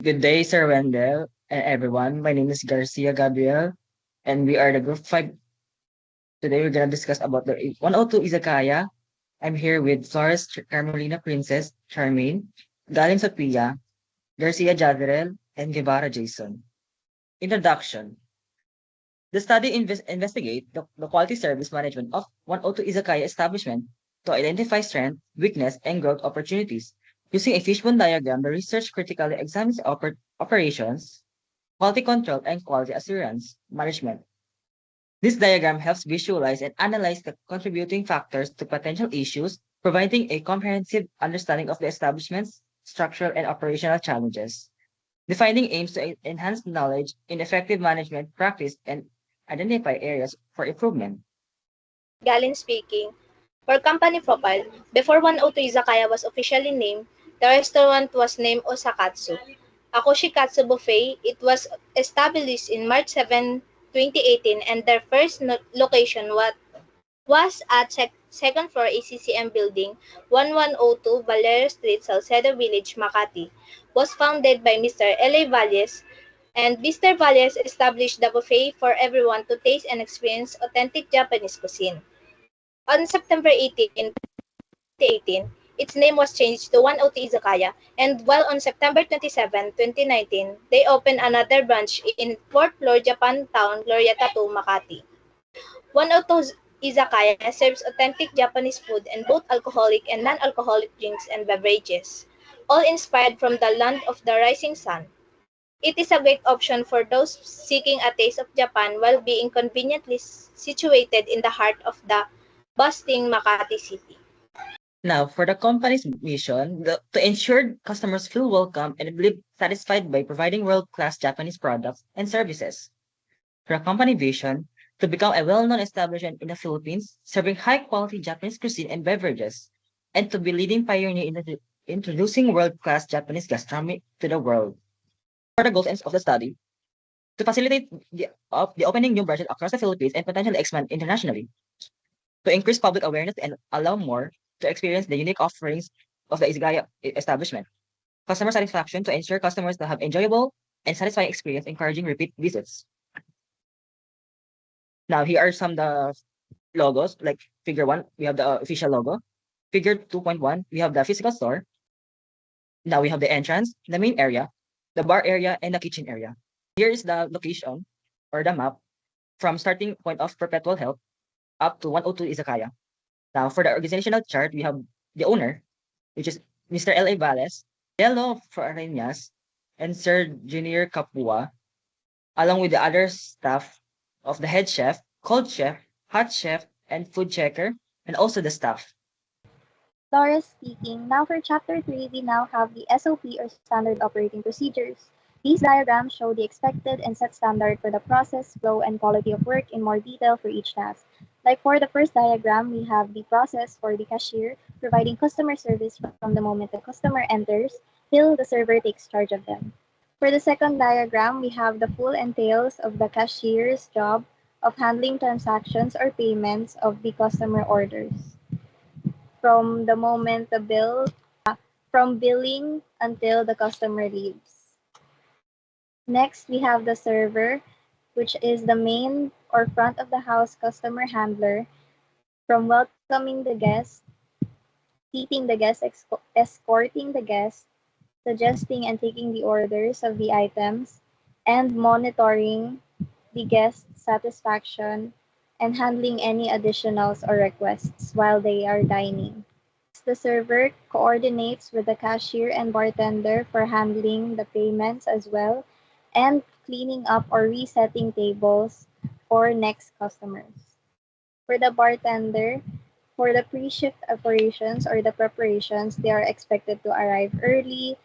Good day, Sir Wendell and everyone. My name is Garcia Gabriel, and we are the Group 5. Today, we're going to discuss about the 102 Izakaya. I'm here with Flores Carmelina Princess Charmaine, Galing Sophia, Garcia Jadrel, and Guevara Jason. Introduction. The study investigate the quality service management of 102 Izakaya establishment to identify strength, weakness, and growth opportunities. Using a fishbone diagram, the research critically examines operations, quality control, and quality assurance management. This diagram helps visualize and analyze the contributing factors to potential issues, providing a comprehensive understanding of the establishment's structural and operational challenges. The finding aims to enhance knowledge in effective management practice and identify areas for improvement. Galin speaking. For company profile, before 102 Izakaya was officially named, the restaurant was named Osakatsu. Akushikatsu Buffet, it was established in March 7, 2018 and their first location was at second floor ACCM building, 1102 Valero Street, Salcedo Village, Makati. Was founded by Mr. L.A. Valles, and Mr. Valles established the buffet for everyone to taste and experience authentic Japanese cuisine. On September 18, 2018, its name was changed to 102 Izakaya, and while on September 27, 2019, they opened another branch in 4th floor Japantown, Glorieta 2, Makati. 102 Izakaya serves authentic Japanese food and both alcoholic and non-alcoholic drinks and beverages, all inspired from the land of the rising sun. It is a great option for those seeking a taste of Japan while being conveniently situated in the heart of the bustling Makati City. Now, for the company's mission, to ensure customers feel welcome and live satisfied by providing world-class Japanese products and services. For the company vision, to become a well-known establishment in the Philippines, serving high-quality Japanese cuisine and beverages, and to be leading pioneer in introducing world-class Japanese gastronomy to the world. For the goals of the study, to facilitate the opening new branches across the Philippines and potentially expand internationally, to increase public awareness and allow more to experience the unique offerings of the Izagaya establishment. Customer satisfaction to ensure customers to have enjoyable and satisfying experience, encouraging repeat visits. Now, here are some the logos, like figure 1, we have the official logo. Figure 2.1, we have the physical store. Now we have the entrance, the main area, the bar area, and the kitchen area. Here is the location or the map from starting point of Perpetual Health up to 102 Izakaya. Now, for the organizational chart, we have the owner, which is Mr. L.A. Valles, Yellow Farinas, and Sir Junior Capua, along with the other staff of the head chef, cold chef, hot chef, and food checker, and also the staff. Flores speaking. Now for Chapter 3, we now have the SOP or Standard Operating Procedures. These diagrams show the expected and set standard for the process, flow, and quality of work in more detail for each task. Like for the first diagram, we have the process for the cashier, providing customer service from the moment the customer enters till the server takes charge of them. For the second diagram, we have the full entails of the cashier's job of handling transactions or payments of the customer orders from the moment the bill from billing until the customer leaves. Next, we have the server, which is the main or front of the house customer handler, from welcoming the guest, seating the guest, escorting the guest, suggesting and taking the orders of the items, and monitoring the guest satisfaction and handling any additionals or requests while they are dining. The server coordinates with the cashier and bartender for handling the payments as well and cleaning up or resetting tables for next customers. For the bartender, for the pre-shift operations or the preparations, they are expected to arrive early,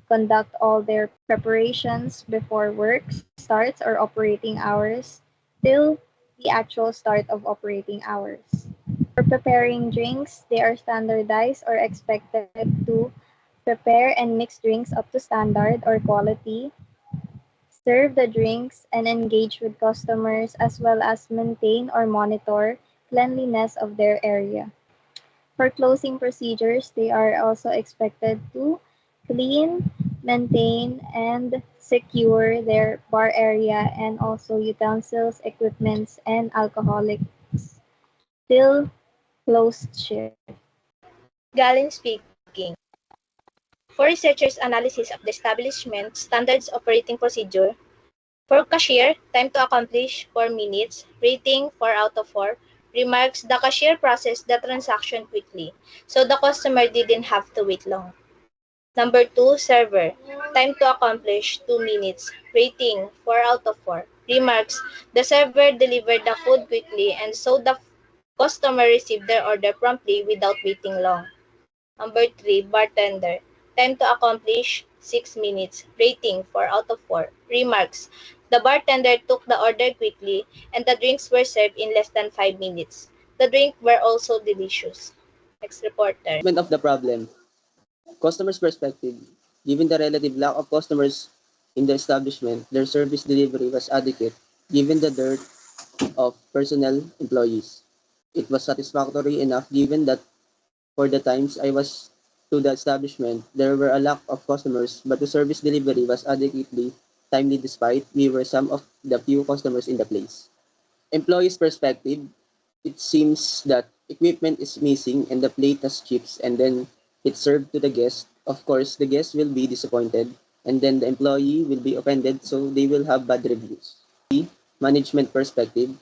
conduct all their preparations before work starts or operating hours till the actual start of operating hours. For preparing drinks, they are standardized or expected to prepare and mix drinks up to standard or quality, serve the drinks, and engage with customers as well as maintain or monitor cleanliness of their area. For closing procedures, they are also expected to clean, maintain and secure their bar area and also utensils, equipments, and alcoholics till closed shift. Galen speaking. For researchers' analysis of the establishment standards operating procedure, for cashier, time to accomplish 4 minutes, rating 4 out of 4, remarks the cashier processed the transaction quickly, so the customer didn't have to wait long. Number 2, server, time to accomplish 2 minutes, rating 4 out of 4, remarks the server delivered the food quickly and so the customer received their order promptly without waiting long. Number 3, bartender. Time to accomplish 6 minutes. Rating 4 out of 4. Remarks. The bartender took the order quickly and the drinks were served in less than 5 minutes. The drinks were also delicious. Next reporter. Of the problem, customer's perspective, given the relative lack of customers in the establishment, their service delivery was adequate given the dearth of personnel employees. It was satisfactory enough given that for the times I was to the establishment, there were a lack of customers, but the service delivery was adequately timely despite we were some of the few customers in the place. Employees' perspective, it seems that equipment is missing and the plate has chips and then it's served to the guest. Of course, the guest will be disappointed and then the employee will be offended so they will have bad reviews. Management perspective,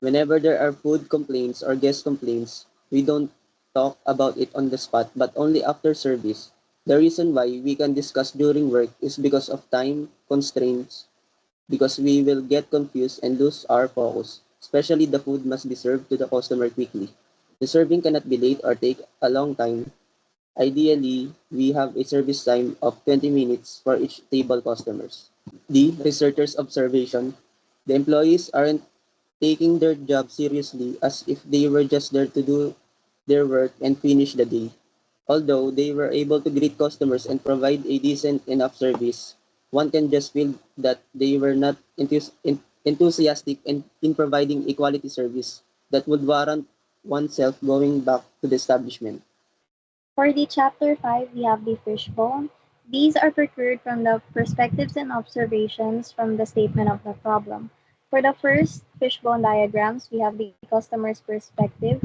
whenever there are food complaints or guest complaints, we don't talk about it on the spot but only after service. The reason why we can discuss during work is because of time constraints because we will get confused and lose our focus. Especially the food must be served to the customer quickly. The serving cannot be late or take a long time. Ideally, we have a service time of 20 minutes for each table customers. D. Researchers' observation. The employees aren't taking their job seriously as if they were just there to do their work and finish the day. Although they were able to greet customers and provide a decent enough service, one can just feel that they were not enthusiastic in providing a quality service that would warrant oneself going back to the establishment. For the chapter 5, we have the fishbone. These are procured from the perspectives and observations from the statement of the problem. For the first fishbone diagrams, we have the customer's perspective.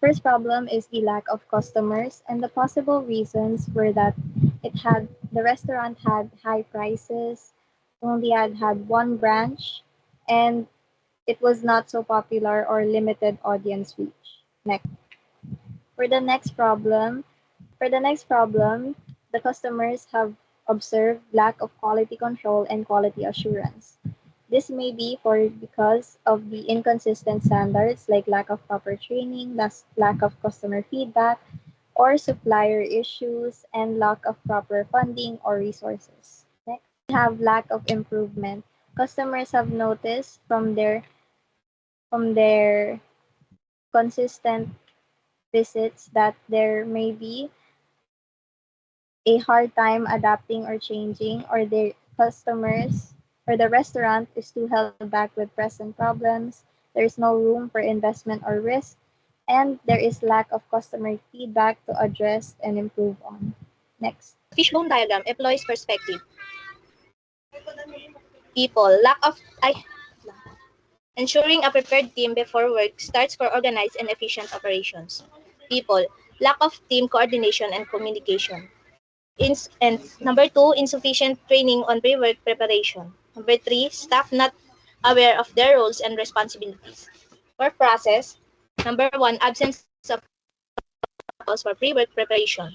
First problem is the lack of customers, and the possible reasons were that the restaurant had high prices, only had one branch, and it was not so popular or limited audience reach. Next. For the next problem, the customers have observed lack of quality control and quality assurance. This may be because of the inconsistent standards like lack of proper training, lack of customer feedback, or supplier issues, and lack of proper funding or resources. Next, we have lack of improvement. Customers have noticed from their consistent visits that there may be a hard time adapting or changing, or the customers or the restaurant is too held back with present problems, there is no room for investment or risk, and there is lack of customer feedback to address and improve on. Next. Fishbone diagram, employees' perspective. People, lack of ensuring a prepared team before work starts for organized and efficient operations. People, lack of team coordination and communication. And number 2, insufficient training on pre-work preparation. Number 3, staff not aware of their roles and responsibilities. For process, number 1, absence of protocols for pre-work preparation.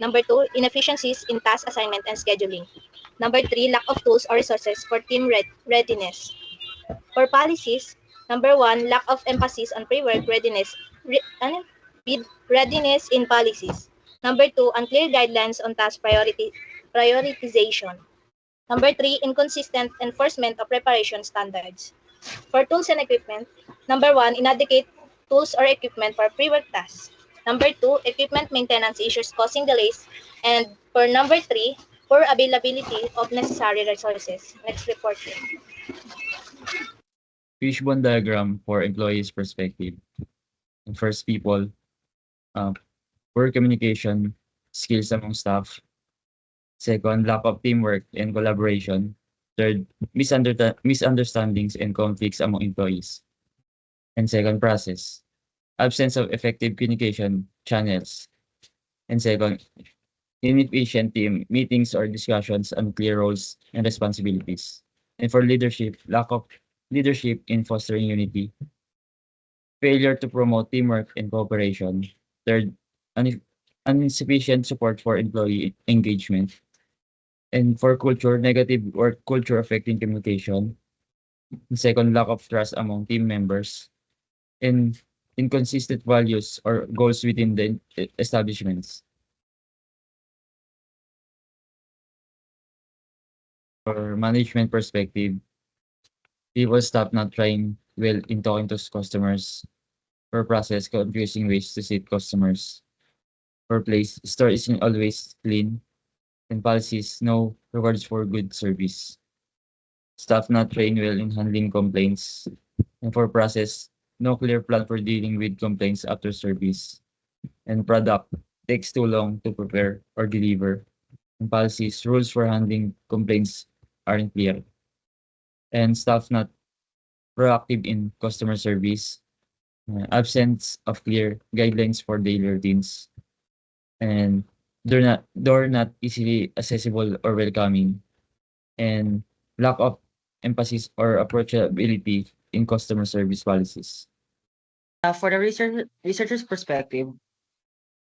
Number 2, inefficiencies in task assignment and scheduling. Number 3, lack of tools or resources for team readiness. For policies, number 1, lack of emphasis on pre-work readiness, readiness in policies. Number 2, unclear guidelines on task prioritization. Number 3, inconsistent enforcement of preparation standards. For tools and equipment, number 1, inadequate tools or equipment for pre-work tasks. Number 2, equipment maintenance issues causing delays. And for number 3, poor availability of necessary resources. Next report. Fishbone diagram for employees' perspective. And first, people, poor communication skills among staff, Second, lack of teamwork and collaboration. Third, misunderstandings and conflicts among employees. And second, process. Absence of effective communication channels. And second, inefficient team meetings or discussions, unclear roles and responsibilities. And for leadership, lack of leadership in fostering unity. Failure to promote teamwork and cooperation. Third, insufficient support for employee engagement. And for culture, negative work culture affecting communication. Second, lack of trust among team members. And inconsistent values or goals within the establishments. For management perspective, people stop not trying well in talking to customers. For process, confusing ways to seat customers. For place, store isn't always clean. And policies, no rewards for good service. Staff not trained well in handling complaints. And for process, no clear plan for dealing with complaints after service. And product takes too long to prepare or deliver. And policies, rules for handling complaints aren't clear. And staff not proactive in customer service. Absence of clear guidelines for daily routines. And door not easily accessible or welcoming. And lack of emphasis or approachability in customer service policies. For the researcher's perspective,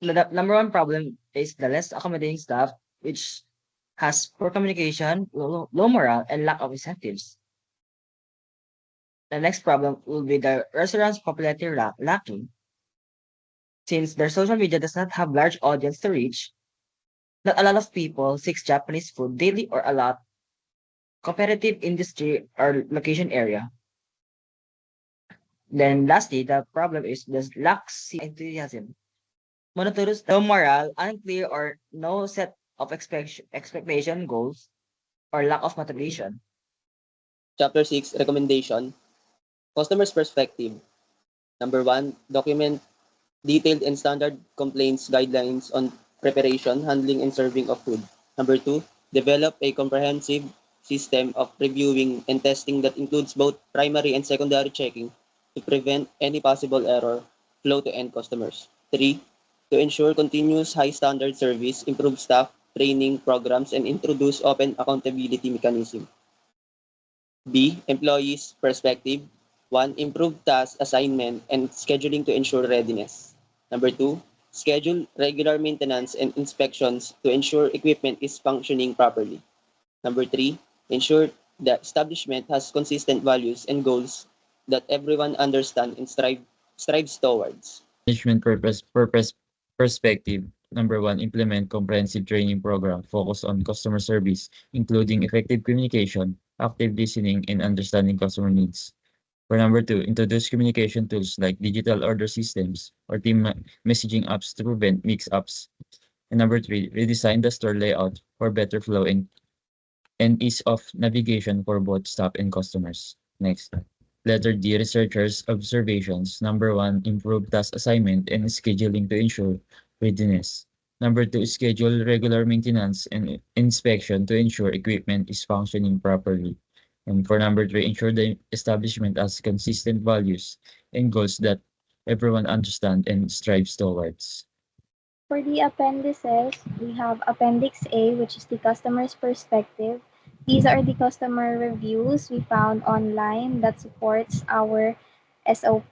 the number one problem is the less accommodating staff, which has poor communication, low morale, and lack of incentives. The next problem will be the restaurant's popularity lacking. Since their social media does not have large audience to reach, not a lot of people seek Japanese food daily or a lot competitive industry or location area. Then lastly, the problem is the lack of enthusiasm. Monotonous, low morale, unclear or no set of expectation goals, or lack of motivation. Chapter 6, Recommendation. Customer's perspective. Number 1, document detailed and standard complaints guidelines on preparation, handling, and serving of food. Number 2, develop a comprehensive system of reviewing and testing that includes both primary and secondary checking to prevent any possible error flow to end customers. 3, to ensure continuous high standard service, improve staff training programs, and introduce open accountability mechanism. B, employees' perspective. 1, improve task assignment and scheduling to ensure readiness. Number 2, schedule regular maintenance and inspections to ensure equipment is functioning properly. Number 3, ensure the establishment has consistent values and goals that everyone understands and strives towards. Management perspective. Number 1, implement comprehensive training program focused on customer service, including effective communication, active listening, and understanding customer needs. For number 2, introduce communication tools like digital order systems or team messaging apps to prevent mix-ups. And number 3, redesign the store layout for better flow and ease of navigation for both staff and customers. Next. Letter D, researchers' observations. Number 1, improve task assignment and scheduling to ensure readiness. Number 2, schedule regular maintenance and inspection to ensure equipment is functioning properly. And for number 3, ensure the establishment has consistent values and goals that everyone understands and strives towards. For the appendices, we have Appendix A, which is the customer's perspective. These are the customer reviews we found online that supports our SOP.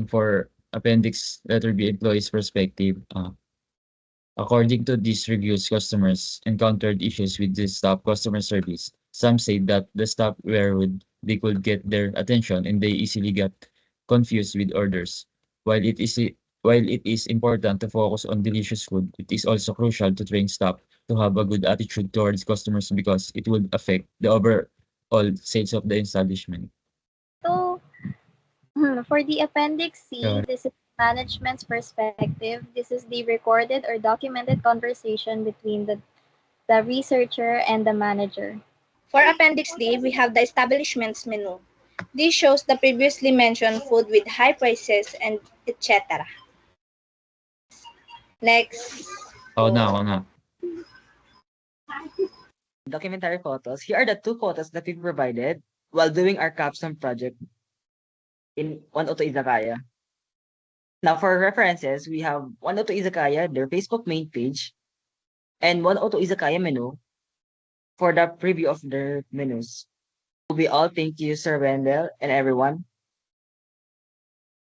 For appendix letter B, employees' perspective, according to these reviews, customers encountered issues with the staff customer service. Some say that the staff were they could get their attention and they easily got confused with orders. While it is important to focus on delicious food, it is also crucial to train staff to have a good attitude towards customers because it would affect the overall sales of the establishment. So, for the Appendix C, Yeah. this is management's perspective. This is the recorded or documented conversation between the researcher and the manager. For Appendix D, we have the establishment's menu. This shows the previously mentioned food with high prices and etc. Next. Ako na. documentary photos. Here are the two photos that we provided while doing our capstone project in 102 Izakaya. Now, for references, we have 102 Izakaya, their Facebook main page, and 102 Izakaya menu for the preview of their menus. We all thank you, Sir Wendell, and everyone